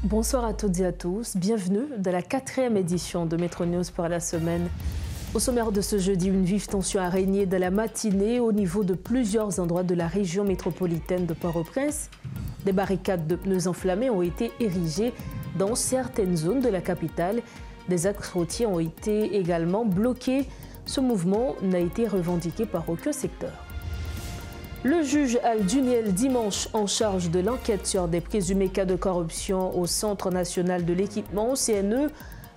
Bonsoir à toutes et à tous, bienvenue dans la 4e édition de Métro News pour la semaine. Au sommaire de ce jeudi, une vive tension a régné dans la matinée au niveau de plusieurs endroits de la région métropolitaine de Port-au-Prince. Des barricades de pneus enflammés ont été érigées dans certaines zones de la capitale. Des axes routiers ont été également bloqués. Ce mouvement n'a été revendiqué par aucun secteur. Le juge Al-Duniel, dimanche, en charge de l'enquête sur des présumés cas de corruption au Centre national de l'équipement, CNE,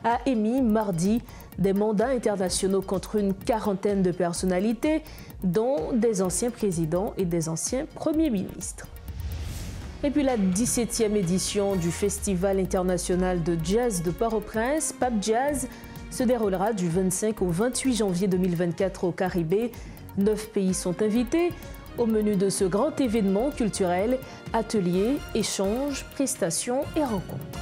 a émis mardi des mandats internationaux contre une quarantaine de personnalités, dont des anciens présidents et des anciens premiers ministres. Et puis la 17e édition du Festival international de jazz de Port-au-Prince, Pape Jazz, se déroulera du 25 au 28 janvier 2024 au Caribé. 9 pays sont invités. Au menu de ce grand événement culturel, ateliers, échanges, prestations et rencontres.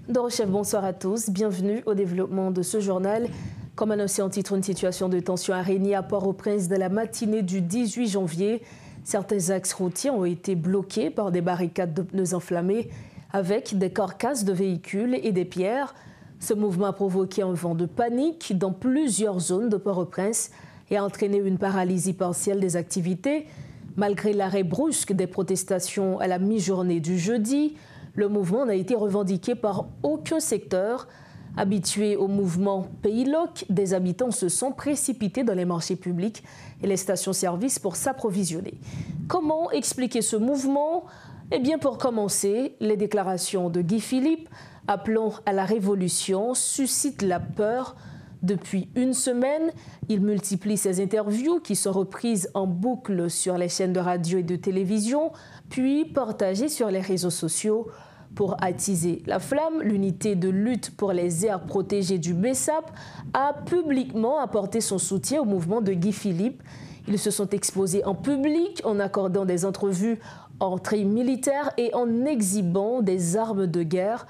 Dorochef, bonsoir à tous. Bienvenue au développement de ce journal. Comme annoncé en titre, une situation de tension a régné à Port-au-Prince de la matinée du 18 janvier. Certains axes routiers ont été bloqués par des barricades de pneus enflammés avec des carcasses de véhicules et des pierres. Ce mouvement a provoqué un vent de panique dans plusieurs zones de Port-au-Prince et a entraîné une paralysie partielle des activités. Malgré l'arrêt brusque des protestations à la mi-journée du jeudi, le mouvement n'a été revendiqué par aucun secteur. Habitués au mouvement Pays-Loc, des habitants se sont précipités dans les marchés publics et les stations-service pour s'approvisionner. Comment expliquer ce mouvement ? Eh bien, pour commencer, les déclarations de Guy Philippe appelant à la révolution suscitent la peur. Depuis une semaine, il multiplie ses interviews qui sont reprises en boucle sur les chaînes de radio et de télévision, puis partagées sur les réseaux sociaux. Pour attiser la flamme, l'unité de lutte pour les aires protégées du BESAP a publiquement apporté son soutien au mouvement de Guy Philippe. Ils se sont exposés en public en accordant des entrevues en tri militaire et en exhibant des armes de guerre.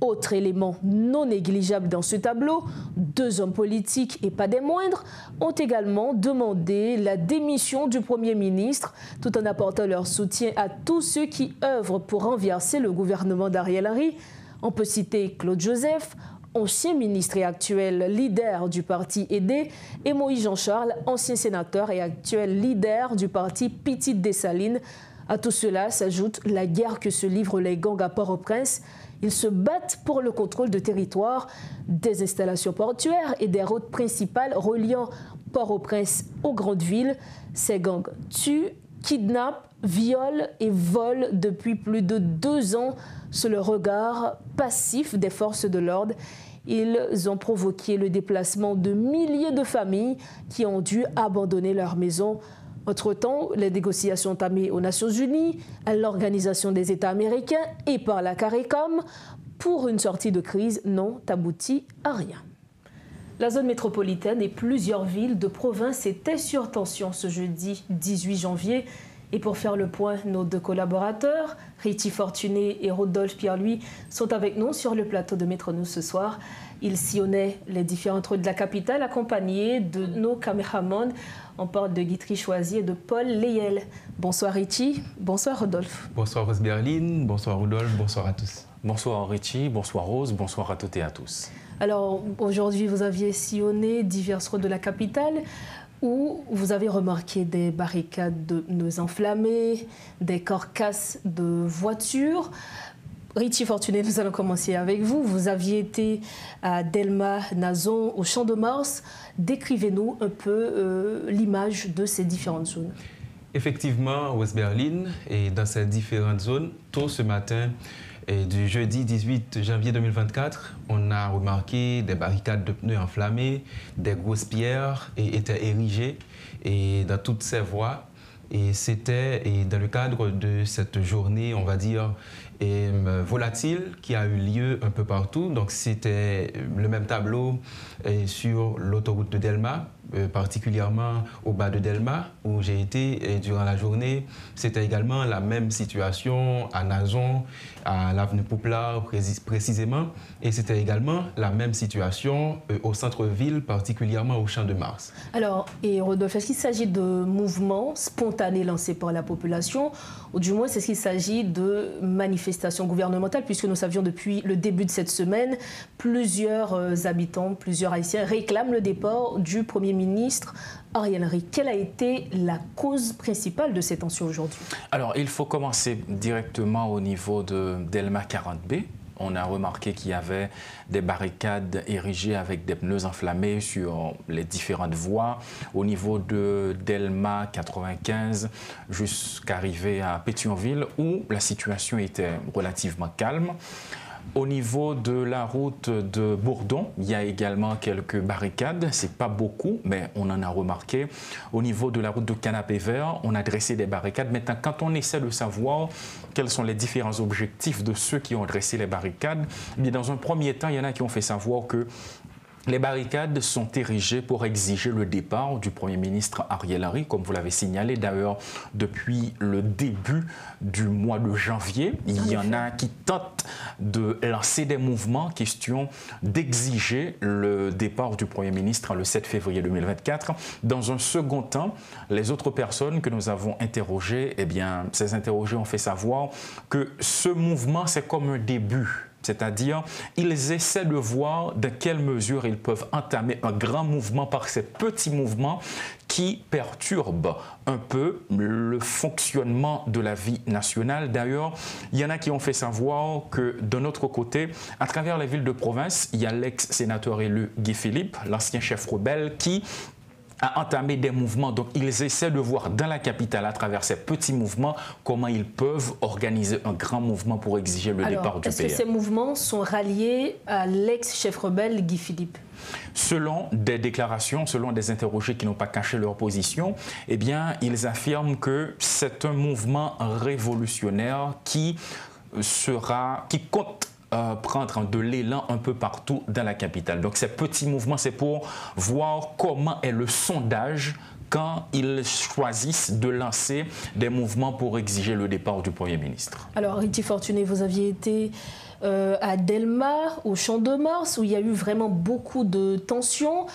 Autre élément non négligeable dans ce tableau, 2 hommes politiques et pas des moindres ont également demandé la démission du Premier ministre tout en apportant leur soutien à tous ceux qui œuvrent pour renverser le gouvernement d'Ariel Henry. On peut citer Claude Joseph, ancien ministre et actuel leader du parti aidé, et Moïse Jean-Charles, ancien sénateur et actuel leader du parti Petite Dessalines. À tout cela s'ajoute la guerre que se livrent les gangs à Port-au-Prince. Ils se battent pour le contrôle de territoire, des installations portuaires et des routes principales reliant Port-au-Prince aux grandes villes. Ces gangs tuent, kidnappent, violent et volent depuis plus de 2 ans sous le regard passif des forces de l'ordre. Ils ont provoqué le déplacement de milliers de familles qui ont dû abandonner leur maison. Entre-temps, les négociations entamées aux Nations Unies, à l'Organisation des États américains et par la CARICOM pour une sortie de crise n'ont abouti à rien. La zone métropolitaine et plusieurs villes de province étaient sur tension ce jeudi 18 janvier. Et pour faire le point, nos 2 collaborateurs, Richie Fortuné et Rodolphe Pierre-Louis, sont avec nous sur le plateau de Métro News ce soir. Ils sillonnaient les différentes rues de la capitale accompagnés de nos caméramans. On parle de Guitry Choisy et de Paul Leyel. Bonsoir Richie, bonsoir Rodolphe. Bonsoir Rose Berline, bonsoir Rodolphe, bonsoir à tous. Bonsoir Richie, bonsoir Rose, bonsoir à toutes et à tous. Alors aujourd'hui vous aviez sillonné diverses rues de la capitale où vous avez remarqué des barricades de pneus enflammés, des carcasses de voitures. Richie Fortuné, nous allons commencer avec vous. Vous aviez été à Delma, Nazon, au Champ de Mars. Décrivez-nous un peu l'image de ces différentes zones. Effectivement, West Berlin, et dans ces différentes zones, tôt ce matin, du jeudi 18 janvier 2024, on a remarqué des barricades de pneus enflammés, des grosses pierres étaient érigées et dans toutes ces voies. Et c'était dans le cadre de cette journée, on va dire, volatile qui a eu lieu un peu partout. Donc c'était le même tableau sur l'autoroute de Delma, particulièrement au bas de Delma, où j'ai été durant la journée. C'était également la même situation à Nazon, à l'avenue Pouplar précisément, et c'était également la même situation au centre-ville, particulièrement au Champ de Mars. Alors, et Rodolphe, est-ce qu'il s'agit de mouvements spontanés lancés par la population, ou du moins est-ce qu'il s'agit de manifestations gouvernementales, puisque nous savions depuis le début de cette semaine, plusieurs habitants, plusieurs Haïtiens réclament le départ du Premier ministre Ariel Henry. Quelle a été la cause principale de ces tensions aujourd'hui? Alors, il faut commencer directement au niveau de Delma 40B. On a remarqué qu'il y avait des barricades érigées avec des pneus enflammés sur les différentes voies. Au niveau de Delma 95 jusqu'à arriver à Pétionville, où la situation était relativement calme. Au niveau de la route de Bourdon, il y a également quelques barricades. Ce n'est pas beaucoup, mais on en a remarqué. Au niveau de la route de Canapé Vert, on a dressé des barricades. Maintenant, quand on essaie de savoir quels sont les différents objectifs de ceux qui ont dressé les barricades, bien, dans un premier temps, il y en a qui ont fait savoir que les barricades sont érigées pour exiger le départ du Premier ministre Ariel Henry, comme vous l'avez signalé d'ailleurs depuis le début du mois de janvier. Il y en a qui tentent de lancer des mouvements question d'exiger le départ du Premier ministre le 7 février 2024. Dans un second temps, les autres personnes que nous avons interrogées, eh bien, ces interrogés ont fait savoir que ce mouvement, c'est comme un début. C'est-à-dire, ils essaient de voir de quelle mesure ils peuvent entamer un grand mouvement par ces petits mouvements qui perturbent un peu le fonctionnement de la vie nationale. D'ailleurs, il y en a qui ont fait savoir que de notre côté, à travers les villes de province, il y a l'ex-sénateur élu Guy Philippe, l'ancien chef rebelle, qui a entamé des mouvements. Donc, ils essaient de voir dans la capitale, à travers ces petits mouvements, comment ils peuvent organiser un grand mouvement pour exiger le départ du pays. Est-ce que ces mouvements sont ralliés à l'ex-chef rebelle Guy Philippe? Selon des déclarations, selon des interrogés qui n'ont pas caché leur position, eh bien, ils affirment que c'est un mouvement révolutionnaire qui compte prendre de l'élan un peu partout dans la capitale. Donc ces petits mouvements, c'est pour voir comment est le sondage quand ils choisissent de lancer des mouvements pour exiger le départ du Premier ministre. Alors, Riti Fortuné, vous aviez été à Delma, au Champ de Mars, où il y a eu vraiment beaucoup de tensions.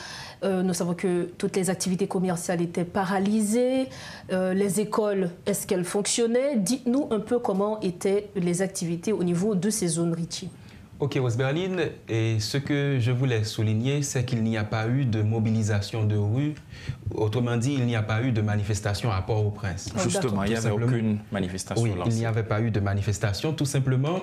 Nous savons que toutes les activités commerciales étaient paralysées. Les écoles, est-ce qu'elles fonctionnaient? Dites-nous un peu comment étaient les activités au niveau de ces zones, Richie. Ok, Rose-Berlin, et ce que je voulais souligner, c'est qu'il n'y a pas eu de mobilisation de rue. Autrement dit, il n'y a pas eu de manifestation à Port-au-Prince. Justement, il n'y avait aucune manifestation lancée. Il n'y avait pas eu de manifestation, tout simplement.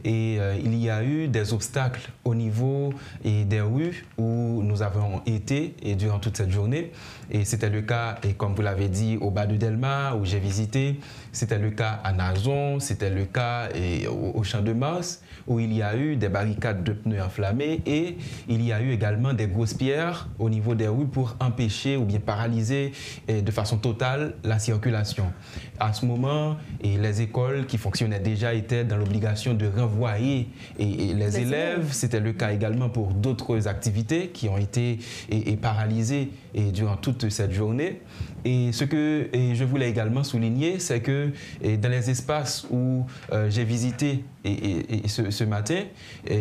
Et il y a eu des obstacles au niveau des rues où nous avons été et durant toute cette journée. Et c'était le cas, et comme vous l'avez dit, au bas de Delma, où j'ai visité. C'était le cas à Nazon, c'était le cas au Champ de Mars, où il y a eu des barricades de pneus enflammés et il y a eu également des grosses pierres au niveau des rues pour empêcher ou bien paralyser de façon totale la circulation. À ce moment, les écoles qui fonctionnaient déjà étaient dans l'obligation de renvoyer les élèves. C'était le cas également pour d'autres activités qui ont été paralysées durant toute cette journée. Et ce que je voulais également souligner, c'est que dans les espaces où j'ai visité ce matin,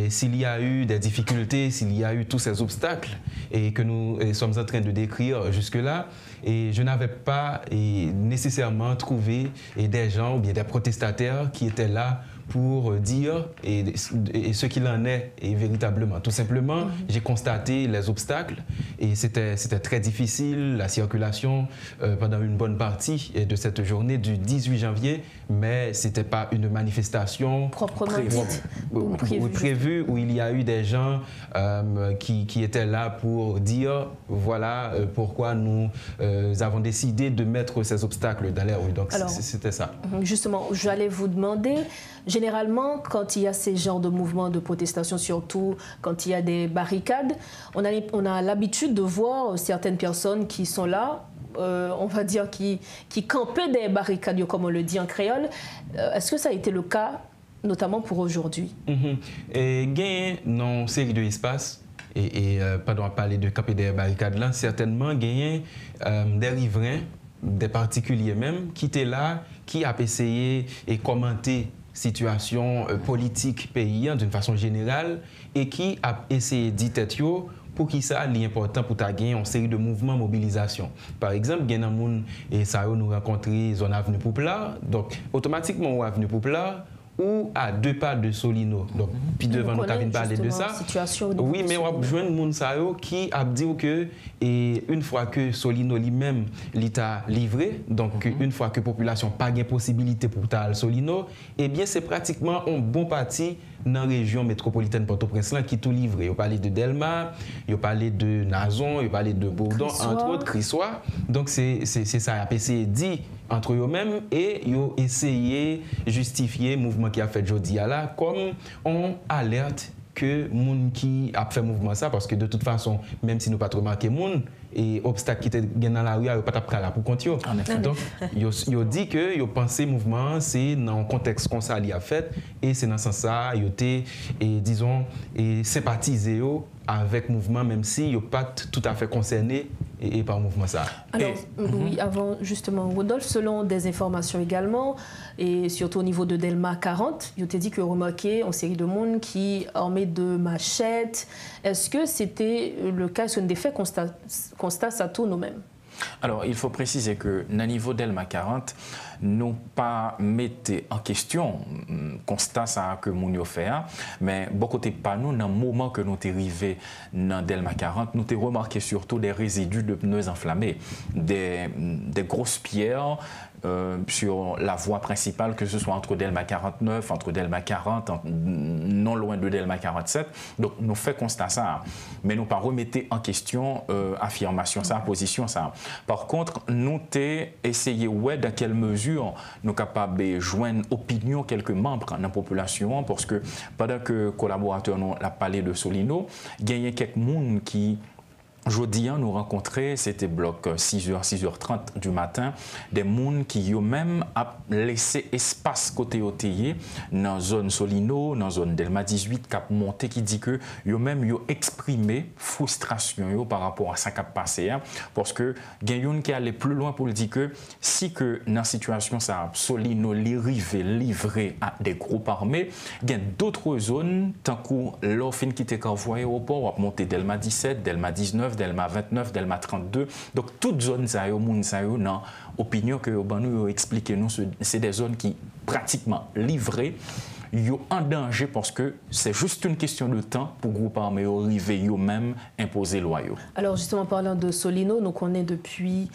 s'il y a eu des difficultés, s'il y a eu tous ces obstacles et que nous sommes en train de décrire jusque-là, et je n'avais pas nécessairement trouvé des gens ou bien des protestataires qui étaient là pour dire ce qu'il en est véritablement. Tout simplement, j'ai constaté les obstacles et c'était très difficile, la circulation pendant une bonne partie de cette journée du 18 janvier, mais ce n'était pas une manifestation prévue où il y a eu des gens qui étaient là pour dire voilà pourquoi nous avons décidé de mettre ces obstacles dans les rues. Donc c'était ça. Justement, j'allais vous demander, généralement, quand il y a ces genres de mouvements de protestation, surtout quand il y a des barricades, on a l'habitude de voir certaines personnes qui sont là, on va dire, qui campaient des barricades, comme on le dit en créole. Est-ce que ça a été le cas, notamment pour aujourd'hui? Et gain non série de espace et pendant parler de camper des barricades là, certainement gagné des riverains, des particuliers même, qui étaient là, qui a essayé et commenté situation politique pays d'une façon générale et qui a essayé de dire pour qui ça est important pour ta gagner une série de mouvements mobilisation. Par exemple, il y a des gens et ça nous rencontré zone avenue Pouplar, donc automatiquement avenue Pouplar ou à 2 pas de Solino. Donc puis devant nous Kavin parler de ça. Oui, mais on a besoin de monde qui a dit que et une fois que Solino lui-même l'état livré, donc une fois que population pas gain possibilité pour ta Solino, eh bien c'est pratiquement un bon parti dans la région métropolitaine Port-au-Prince qui tout livré. Il parlait de Delma, il parlait de Nazon, il parlait de Bourdon, entre autres, Crissois. Donc c'est ça, il a essayé de dire entre eux-mêmes et ils ont essayé de justifier le mouvement qui a fait aujourd'hui là comme on alerte que moun qui a fait mouvement ça parce que de toute façon même si nous pas trop marqué moun et obstacle qui était dans la rue, il n'y a pas de là pour continuer. Donc, il a dit que il pensé mouvement, c'est dans un contexte comme ça, il a fait, et c'est dans ce sens-là, il a été, disons, sympathisé avec le mouvement, même s'il n'est pas tout à fait concerné et par le mouvement ça. Alors, oui, avant, justement, Rodolphe, selon des informations également, et surtout au niveau de Delma 40, il a dit que remarqué une série de monde qui armés de machettes. Est-ce que c'était le cas, sur des faits constate à tous nous-mêmes? Alors, il faut préciser que, au niveau d'Elma 40, nous pas mettez en question constat ça que nous avons fait, mais beaucoup de pas nous, dans le moment que nous sommes arrivés dans Delma 40, nous avons remarqué surtout des résidus de pneus enflammés, des grosses pierres sur la voie principale, que ce soit entre Delma 49, entre Delma 40, non loin de Delma 47. Donc, nous faisons constat ça, mais nous pas remettons en question affirmation ça, position ça. Par contre, nous avons essayé dans quelle mesure nous sommes capables de joindre opinion quelques membres dans la population, parce que pendant que collaborateurs nous a parlé de Solino, il y a quelques monde qui jeudi, nous rencontrés, c'était bloc 6h, 6h30 du matin, des gens qui ont même laissé espace côté OTI dans la zone Solino, dans la zone Delma 18, qui a monté, qui dit que ils ont même exprimé frustration par rapport à ça qui a passé. Parce que il y a qui allait plus loin pour dire que si que dans la situation, ça Solino livré à des groupes armés, il y a d'autres zones, tant que l'offre qui était envoyée au port, a monté Delma 17, Delma 19, Delma 29, Delma 32. Donc, toutes zones, dans l'opinion que nous expliqué, c'est des zones qui pratiquement livrées, sont en danger parce que c'est juste une question de temps pour le groupe armé arriver même imposer loyaux. Alors, justement, parlant de Solino, nous connaissons depuis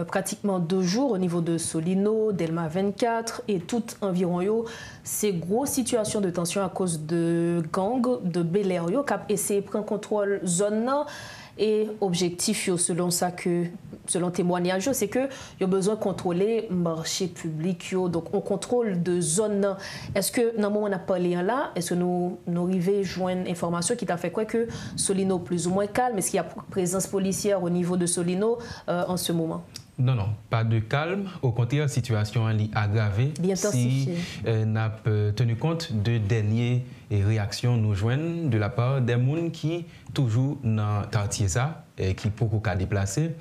pratiquement 2 jours au niveau de Solino, Delma 24 et tout environ, ces grosses situations de tension à cause de gangs, de Bel Air, qui ont essayé de prendre contrôle zone. Et objectif, selon ça que, selon témoignage, c'est que il y a besoin de contrôler le marché public. Donc, on contrôle de zones. Est-ce que, dans le moment où on a parlé là, est-ce que nous arrivons à joindre une information qui t'a fait quoi que Solino plus ou moins calme? Est-ce qu'il y a présence policière au niveau de Solino en ce moment? Non, pas de calme. Au contraire, la situation est aggravée. Bien si n'a tenu compte de dernières réactions nous joignent de la part des gens qui toujours dans le quartier ça et qui beaucoup qu'à déplacer.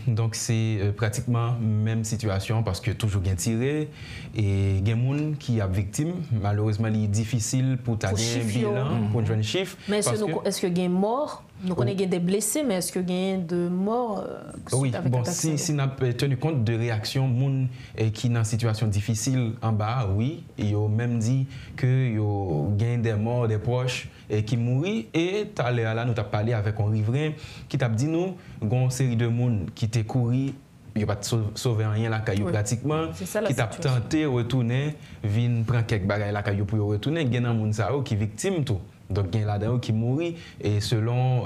Donc c'est pratiquement même situation parce que toujours bien tiré et il y a des gens qui sont victimes. Malheureusement, il est difficile pour ta bilan, pour un chiffre. Mais est-ce qu'il y a des morts? Nous connaissons des blessés, mais est-ce qu'il y a de morts? Oui, bon, si on a tenu compte de réactions qui sont dans une situation difficile en bas, oui, ils ont même dit qu'il y a des morts, des proches qui mourent. Et tout à l'heure, là, nous avons parlé avec un riverain qui t'a dit nous, il y a une série de gens qui t'ont couru. Il n'y a pas de sauver rien la caillou pratiquement, qui t'a tenté de retourner, vient prendre quelques bagages la caillou pour retourner, il y a des gens qui sont victimes tout. Donc, il y a des gens qui mourent et selon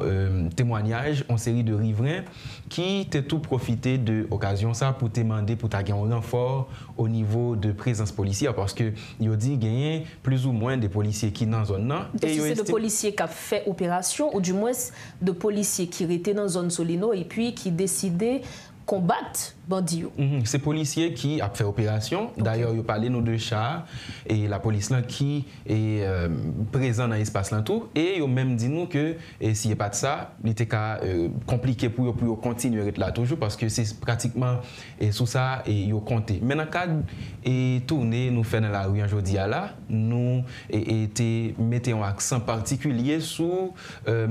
témoignage, une série de riverains qui ont tout profité de l'occasion ça pour demander pour gagner un renfort au niveau de présence policière parce que ils ont dit qu'il y a plus ou moins de policiers qui sont dans la zone. Et c'est de policiers qui ont fait opération ou du moins de policiers qui étaient dans la zone Solino et puis qui décidaient combattre bandits. C'est policiers qui a fait opération. D'ailleurs, ils ont parlé nous de chars et la police là qui est présent dans l'espace là tout. Et ils ont même dit nous que s'il n'y a pas de ça, il était compliqué pour eux continuer à être là toujours parce que c'est pratiquement sous ça et ils ont compté. Mais dans le cadre et tourner nous fait dans la rue aujourd'hui là, nous mettons un accent particulier sur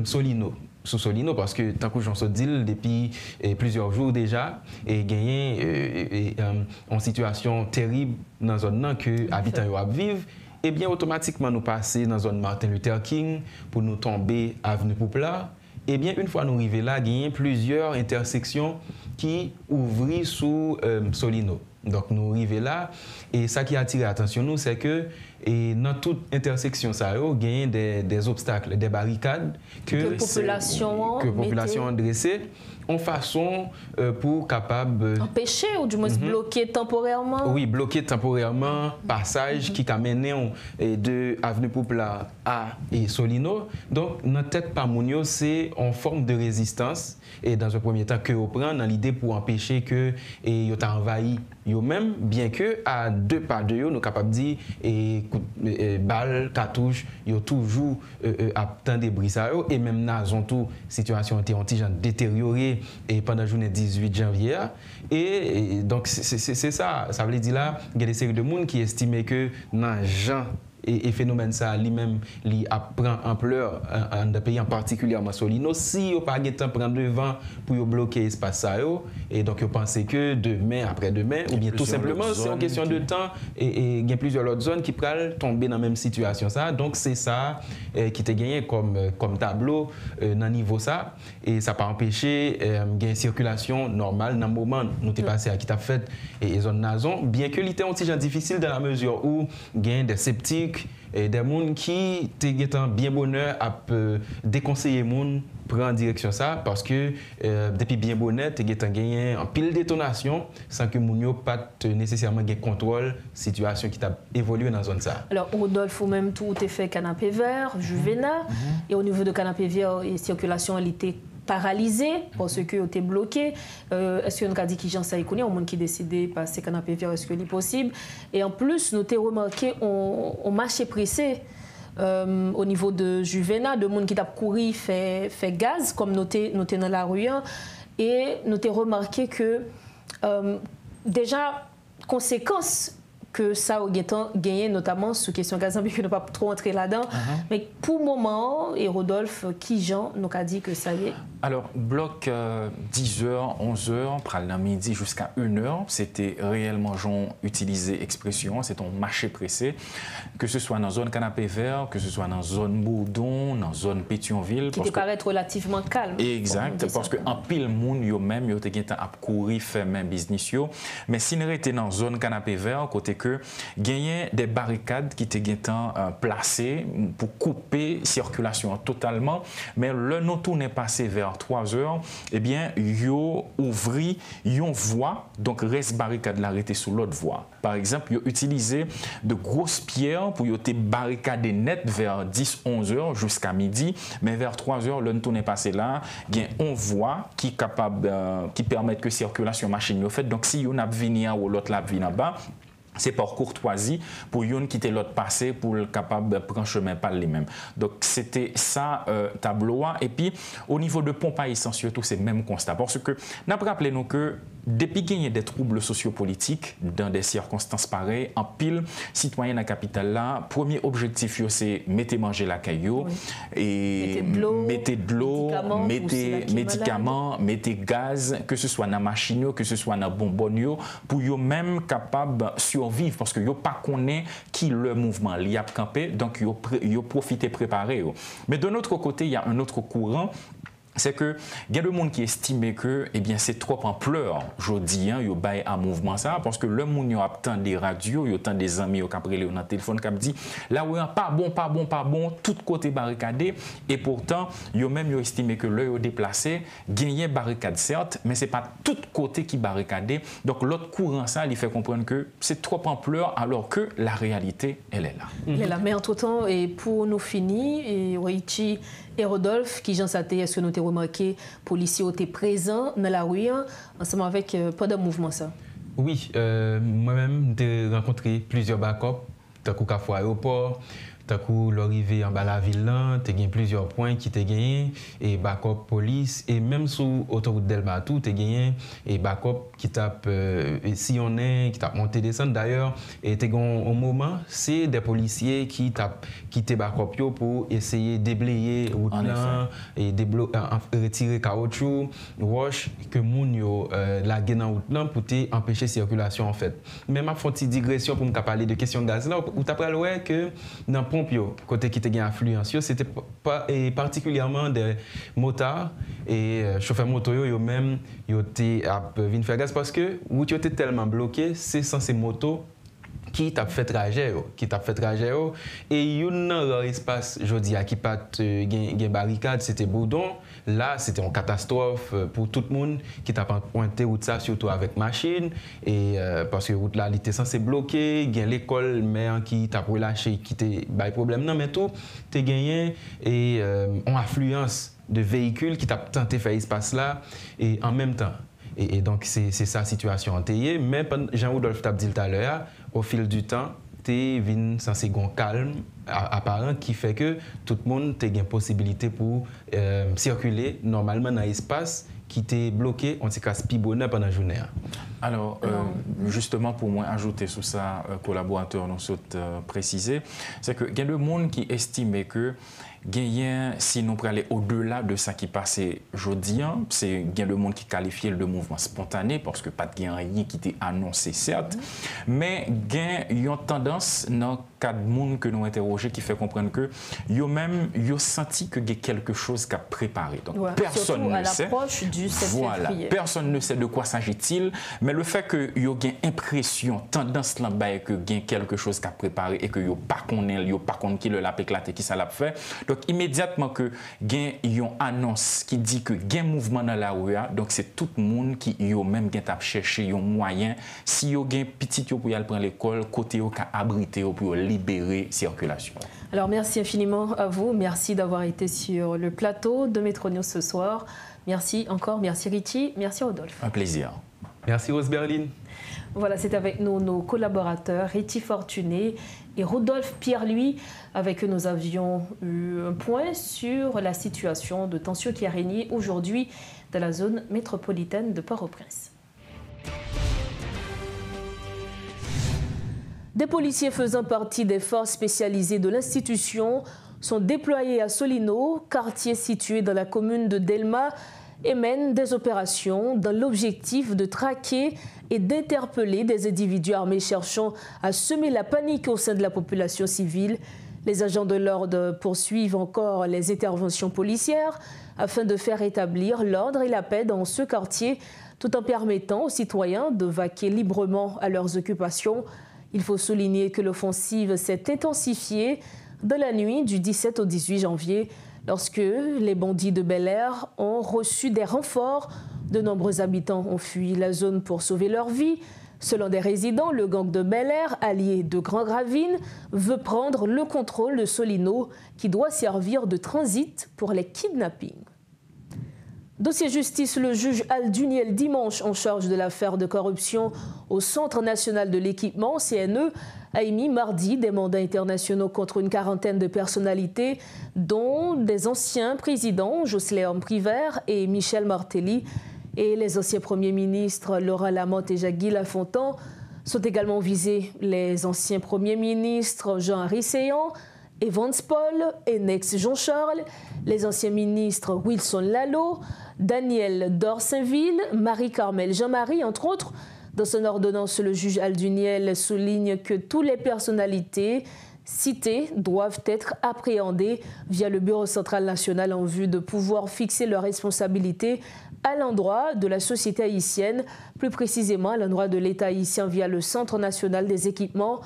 Solino. Sous Solino parce que tant que j'en suis dit depuis plusieurs jours déjà et gagné en situation terrible dans la zone que les habitants vivent, et bien automatiquement nous passer dans la zone Martin Luther King pour nous tomber avenue Poupla. Et bien une fois nous arrivés là, il y a plusieurs intersections qui ouvrent sous Solino. Donc nous arrivons là et ça qui a attiré l'attention nous c'est que dans toute intersection ça il y a des obstacles, des barricades que la population a dressées en façon pour capable empêcher ou du moins bloquer temporairement. Oui, bloquer temporairement passage qui amène de avenue Poupla à Solino. Donc notre tête par Mounio c'est en forme de résistance et dans un premier temps que on prend dans l'idée pour empêcher que yo ta envahi yo même bien que à deux pas de yo nous capable dire balles cartouches yo toujours tant des bris ça et même dans tout situation était antigène détériorée et pendant la journée 18 janvier et donc c'est ça veut dire là il y a des séries de monde qui estiment que dans gens et phénomène ça lui-même lui prend ampleur en un pays en particulier Solino si on pas temps prendre devant pour bloquer l'espace ça et donc on pense que demain après-demain ou bien tout simplement c'est une question de temps et il y a plusieurs autres zones qui pourraient tomber dans la même situation ça donc c'est ça qui t'a gagné comme tableau dans niveau ça et ça pas empêcher une circulation normale dans le moment nous t'es passé à qui t'a fait et zone nazon bien que l'été un difficile dans la mesure où gain des sceptiques et des gens qui étant bien bonheur à déconseiller moun prendre direction ça parce que depuis bien bonheur tu as gagné en pile détonation sans que moun yo pas nécessairement gain contrôle situation qui t'a évolué dans la zone ça. Alors Rodolphe ou même tout est fait canapé vert, Juvena et au niveau de canapé vert et circulation elle était paralysé parce que était bloqué. Est-ce qu'on a dit qu'il y a ça connaît un monde qui décidé de passer canapé vert est-ce que c'est possible et en plus nous t'ai remarqué on marché pressé au niveau de Juvena de monde qui t'a couru fait gaz comme noté dans la rue et nous t'ai remarqué que déjà conséquences que ça a gagné notamment sur question gaz, mais que ne pas trop entrer là-dedans. Mais pour le moment, et Rodolphe, qui Jean nous a dit que ça y est? Alors, bloc 10h, 11h, près midi jusqu'à 1h, c'était réellement, Jean utilisé expression, c'est un marché pressé, que ce soit dans la zone Canapé Vert, que ce soit dans la zone Bourdon, dans la zone Pétionville. Qui paraît relativement calme. Exact, parce qu'en pile monde, yo même, yo te gen à courir, faire même business yo. Mais si nous étions dans la zone Canapé Vert, côté que gagner des barricades qui étaient placées pour couper circulation totalement, mais le nous tourne passé vers 3 heures, eh bien, yo ouvri yon voie, donc reste barricade l'arrêter sous l'autre voie. Par exemple, yo utilisé de grosses pierres pour yo te barricader net vers 10-11 heures jusqu'à midi, mais vers 3 heures, le nous tourne passé là, il y a une voie qui capable qui permet que circulation machine yo fait. Donc si yon a venir ou l'autre la vient bas, c'est par courtoisie pour yon quitter l'autre passé pour le capable de prendre chemin par les-mêmes. Donc c'était ça tableau. Et puis au niveau de pompe à essence surtout c'est même constat parce que n'a rappelé nous que depuis qu'il y a des troubles sociopolitiques dans des circonstances pareilles, en pile citoyen dans la capitale là, premier objectif c'est mettre manger la caillou et mettre de l'eau, mettre médicaments, mettre gaz, que ce soit dans la machine, que ce soit dans la bonbonne pour yo même capable survivre parce que yo pas connaît qui le mouvement li a campé donc yo profiter préparer. Mais de notre côté, il y a un autre courant. C'est que il y a des gens qui estiment que eh bien c'est trop en pleurs jodi yo bail à mouvement ça parce que le monde yo attend des radios, yo attend des amis yo caprelé dans téléphone qui dit là ouais pas bon tout côté barricadé et pourtant yo même yo estimé que le yo déplacé gagner barricade certes mais c'est pas tout côté qui barricadé donc l'autre courant ça il fait comprendre que c'est trop en pleurs alors que la réalité elle est là. Elle est là mais entre-temps et pour nous finir et Roichi Et Rodolphe, qui j'en sais, est-ce que nous avons remarqué, policiers étaient présents dans la rue, ensemble avec pas de mouvement ça? Oui, moi-même, j'ai rencontré plusieurs backups, tant qu'au Carrefour aéroport, tant qu'au l'arrivée en bas la ville, tu as gagné plusieurs points qui t'ont gagné, et backup police, et même sur l'autoroute Delma, tu as gagné, et backup qui tape sillonné, qui tape monté descendre. D'ailleurs, et tu as gagné au moment, c'est des policiers qui tapent quitté backup pour essayer de déblayer route là, et retirer caoutchouc, roche, que moun yo la gagne en route là pour empêcher la circulation en fait. Mais ma font une digression pour me parler de question de gaz là, où tu as ouais que dans Pompio, côté qui était gain affluence, c'était pas et particulièrement des motards et chauffeurs moto yo même yo té à venir faire gaz parce que route était tellement bloqué, c'est sans ces motos qui t'a fait trajet et yon un espace jodi a qui pas gen barricade, c'était Boudon. Là, c'était une catastrophe pour tout le monde qui t'a pointé route ça surtout avec machine et parce que route là elle était censée bloquer, gen l'école mais qui t'a relâché qui était pas problème non mais tout t'es gagné et en affluence de véhicules qui t'a tenté faire espace là et en même temps et donc c'est ça situation antérieure mais Jean-Rodolphe t'a dit tout à l'heure au fil du temps t'es venu sans un calme apparent qui fait que tout le monde a une possibilité pour circuler normalement dans l'espace qui était bloqué, on s'est casse pibonné pendant la journée. Alors, justement, pour moi, ajouter sur ça, collaborateur nous saute préciser, c'est que il y a le monde qui estime que si nous prenons aller au-delà de ça qui passait jeudi, c'est le monde qui qualifiait le mouvement spontané parce que pas de rien qui était annoncé certes, mais il y a une tendance dans le cas de monde que nous interrogeons qui fait comprendre que yo même yo senti que il y a quelque chose qui a préparé. Donc personne ne sait. Voilà, personne ne sait de quoi s'agit-il, mais le fait que yo gain impression, tendance là bas que gain quelque chose qui a préparé et que yo pas connaît qui le l'a éclaté qui ça l'a fait. Donc immédiatement que gain yon annonce qui dit que gain mouvement dans la rue, donc c'est tout le monde qui yo même gain t'a chercher yon moyen si yo gain petit yo pour y aller prendre l'école côté yo ka abriter pour libérer circulation. Alors merci infiniment à vous, merci d'avoir été sur le plateau de Métro News ce soir. Merci encore, merci Richie, merci Rodolphe. Un plaisir. Merci Rose Berlin. Voilà, c'est avec nous nos collaborateurs Richie Fortuné et Rodolphe Pierre-Louis. Avec eux, nous avions eu un point sur la situation de tension qui a régné aujourd'hui dans la zone métropolitaine de Port-au-Prince. Des policiers faisant partie des forces spécialisées de l'institution sont déployés à Solino, quartier situé dans la commune de Delma, et mènent des opérations dans l'objectif de traquer et d'interpeller des individus armés cherchant à semer la panique au sein de la population civile. Les agents de l'ordre poursuivent encore les interventions policières afin de faire établir l'ordre et la paix dans ce quartier, tout en permettant aux citoyens de vaquer librement à leurs occupations. Il faut souligner que l'offensive s'est intensifiée dans la nuit du 17 au 18 janvier, lorsque les bandits de Bel-Air ont reçu des renforts. De nombreux habitants ont fui la zone pour sauver leur vie. Selon des résidents, le gang de Bel-Air, allié de Grand Ravine, veut prendre le contrôle de Solino, qui doit servir de transit pour les kidnappings. Dossier justice, le juge Alduniel dimanche en charge de l'affaire de corruption au Centre national de l'équipement, CNE, a émis mardi des mandats internationaux contre une quarantaine de personnalités, dont des anciens présidents Jocelyn Privert et Michel Martelly, et les anciens premiers ministres Laurent Lamothe et Jacques-Guy Lafontan. Sont également visés les anciens premiers ministres Jean-Henri Séan, Evans Paul, Enex Jean-Charles, les anciens ministres Wilson Lalo, Daniel Dorsainville, Marie-Carmel Jean-Marie, entre autres. Dans son ordonnance, le juge Alduniel souligne que toutes les personnalités citées doivent être appréhendées via le Bureau central national en vue de pouvoir fixer leurs responsabilités à l'endroit de la société haïtienne, plus précisément à l'endroit de l'État haïtien via le Centre national des équipements.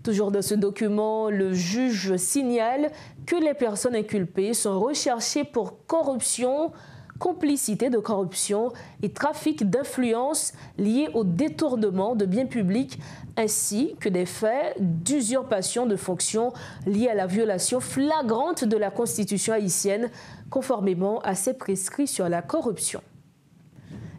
Toujours dans ce document, le juge signale que les personnes inculpées sont recherchées pour corruption, complicité de corruption et trafic d'influence liés au détournement de biens publics, ainsi que des faits d'usurpation de fonctions liés à la violation flagrante de la Constitution haïtienne, conformément à ses prescrits sur la corruption.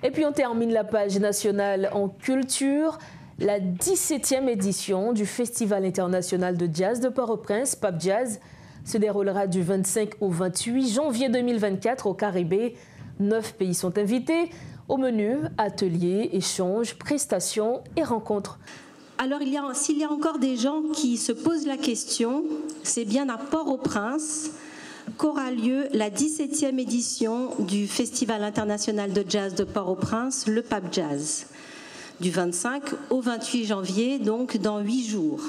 Et puis on termine la page nationale en culture. La 17e édition du Festival international de jazz de Port-au-Prince, Pape Jazz, se déroulera du 25 au 28 janvier 2024 au Caribé. 9 pays sont invités. Au menu, ateliers, échanges, prestations et rencontres. Alors, s'il y a encore des gens qui se posent la question, c'est bien à Port-au-Prince qu'aura lieu la 17e édition du Festival international de jazz de Port-au-Prince, le Pape Jazz, du 25 au 28 janvier, donc dans 8 jours.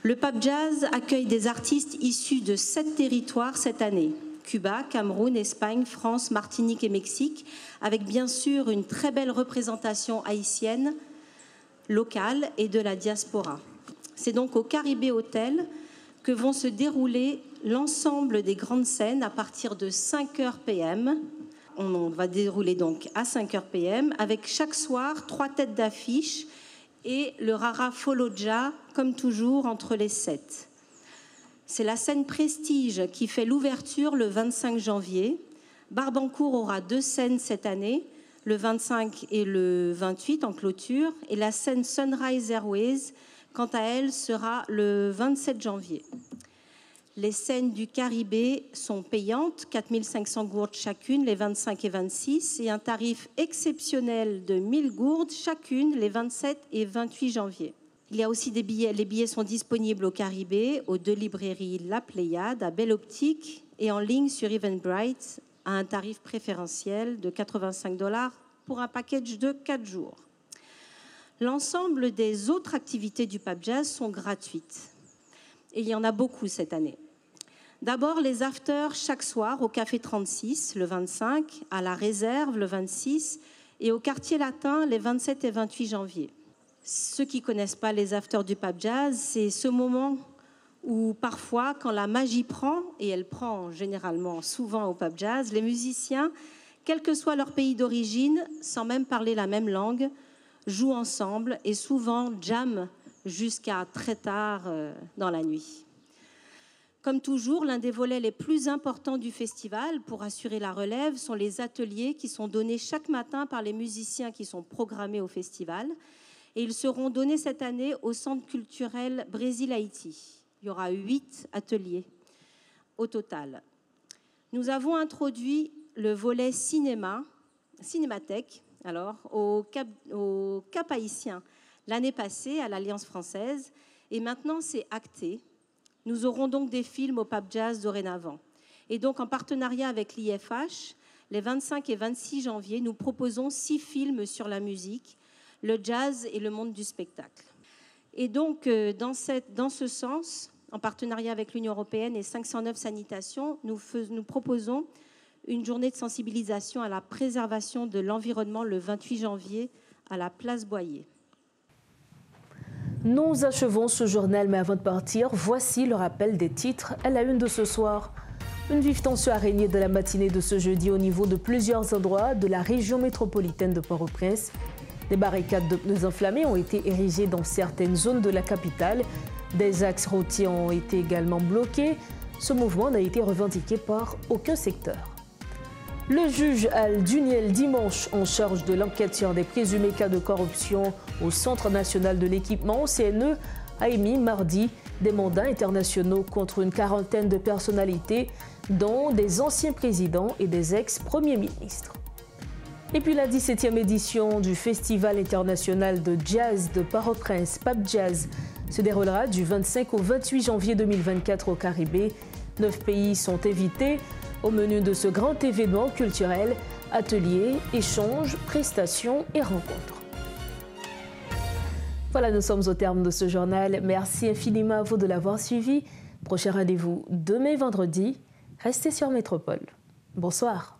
Le Pape Jazz accueille des artistes issus de 7 territoires cette année. Cuba, Cameroun, Espagne, France, Martinique et Mexique, avec bien sûr une très belle représentation haïtienne, locale et de la diaspora. C'est donc au Caribé Hotel que vont se dérouler l'ensemble des grandes scènes à partir de 5h PM. On va dérouler donc à 5h PM avec chaque soir 3 têtes d'affiche et le Rara Foloja, comme toujours, entre les 7. C'est la scène Prestige qui fait l'ouverture le 25 janvier. Barbancourt aura 2 scènes cette année, le 25 et le 28 en clôture, et la scène Sunrise Airways, quant à elle, sera le 27 janvier. Les scènes du Caribé sont payantes, 4 500 gourdes chacune, les 25 et 26, et un tarif exceptionnel de 1 000 gourdes chacune, les 27 et 28 janvier. Il y a aussi des billets. Les billets sont disponibles au Caribé, aux 2 librairies La Pléiade, à Belle Optique et en ligne sur Eventbrite à un tarif préférentiel de 85 $ pour un package de 4 jours. L'ensemble des autres activités du Pape Jazz sont gratuites. Et il y en a beaucoup cette année. D'abord, les afters chaque soir au Café 36, le 25, à la Réserve, le 26, et au Quartier Latin, les 27 et 28 janvier. Ceux qui ne connaissent pas les afters du Pape Jazz, c'est ce moment où parfois, quand la magie prend, et elle prend généralement souvent au Pape Jazz, les musiciens, quel que soit leur pays d'origine, sans même parler la même langue, jouent ensemble et souvent jam jusqu'à très tard dans la nuit. Comme toujours, l'un des volets les plus importants du festival pour assurer la relève sont les ateliers qui sont donnés chaque matin par les musiciens qui sont programmés au festival. Et ils seront donnés cette année au Centre culturel Brésil-Haïti. Il y aura 8 ateliers au total. Nous avons introduit le volet cinémathèque, au Cap haïtien l'année passée à l'Alliance française, et maintenant c'est acté. Nous aurons donc des films au Pape Jazz dorénavant. Et donc en partenariat avec l'IFH, les 25 et 26 janvier, nous proposons 6 films sur la musique, le jazz et le monde du spectacle. Et donc, dans ce sens, en partenariat avec l'Union européenne et 509 Sanitation, nous proposons une journée de sensibilisation à la préservation de l'environnement le 28 janvier à la place Boyer. Nous achevons ce journal, mais avant de partir, voici le rappel des titres à la une de ce soir. Une vive tension a régné de la matinée de ce jeudi au niveau de plusieurs endroits de la région métropolitaine de Port-au-Prince. Des barricades de pneus enflammés ont été érigées dans certaines zones de la capitale. Des axes routiers ont été également bloqués. Ce mouvement n'a été revendiqué par aucun secteur. Le juge Al Duniel, dimanche, en charge de l'enquête sur des présumés cas de corruption au Centre national de l'équipement, au CNE, a émis mardi des mandats internationaux contre une quarantaine de personnalités, dont des anciens présidents et des ex-premiers ministres. Et puis la 17e édition du Festival international de jazz de Port-au-Prince, Pape Jazz, se déroulera du 25 au 28 janvier 2024 au Caribé. 9 pays sont invités. Au menu de ce grand événement culturel, ateliers, échanges, prestations et rencontres. Voilà, nous sommes au terme de ce journal. Merci infiniment à vous de l'avoir suivi. Prochain rendez-vous demain vendredi. Restez sur Métropole. Bonsoir.